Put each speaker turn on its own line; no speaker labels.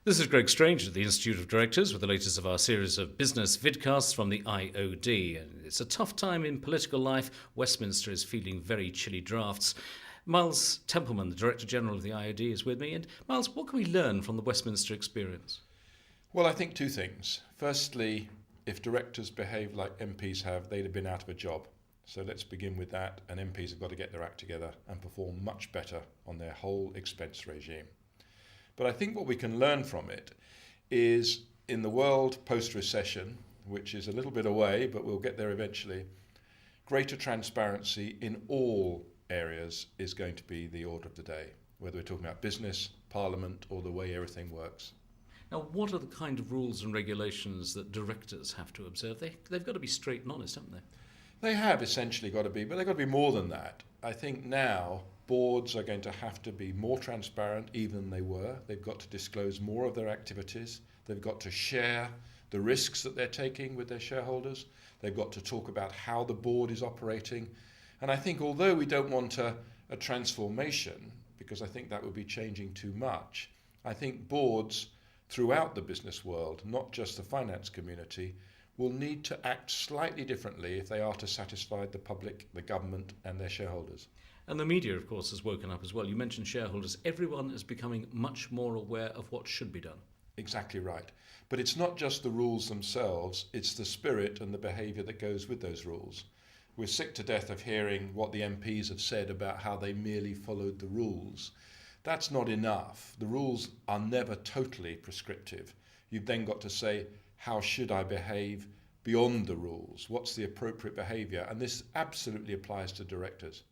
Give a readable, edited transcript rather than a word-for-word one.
This is Greg Strange at the Institute of Directors with the latest of our series of business vidcasts from the IOD. And it's a tough time in political life. Westminster is feeling very chilly drafts. Miles Templeman, the Director General of the IOD, is with me. And Miles, what can we learn from the Westminster experience?
Well, I think two things. Firstly, if directors behave like MPs have, they'd have been out of a job. So let's begin with that, and MPs have got to get their act together and perform much better on their whole expense regime. But I think what we can learn from it is in the world post-recession, which is a little bit away, but we'll get there eventually, greater transparency in all areas is going to be the order of the day, whether we're talking about business, parliament, or the way everything works.
Now, what are the kind of rules and regulations that directors have to observe? They've got to be straight and honest, haven't they?
They have essentially got to be, but they've got to be more than that. I think now boards are going to have to be more transparent even than they were. They've got to disclose more of their activities. They've got to share the risks that they're taking with their shareholders. They've got to talk about how the board is operating. And I think although we don't want a transformation, because I think that would be changing too much, I think boards throughout the business world, not just the finance community, will need to act slightly differently if they are to satisfy the public, the government and their shareholders.
And the media, of course, has woken up as well. You mentioned shareholders. Everyone is becoming much more aware of what should be done.
Exactly right. But it's not just the rules themselves, it's the spirit and the behaviour that goes with those rules. We're sick to death of hearing what the MPs have said about how they merely followed the rules. That's not enough. The rules are never totally prescriptive. You've then got to say, how should I behave beyond the rules? What's the appropriate behaviour? And this absolutely applies to directors.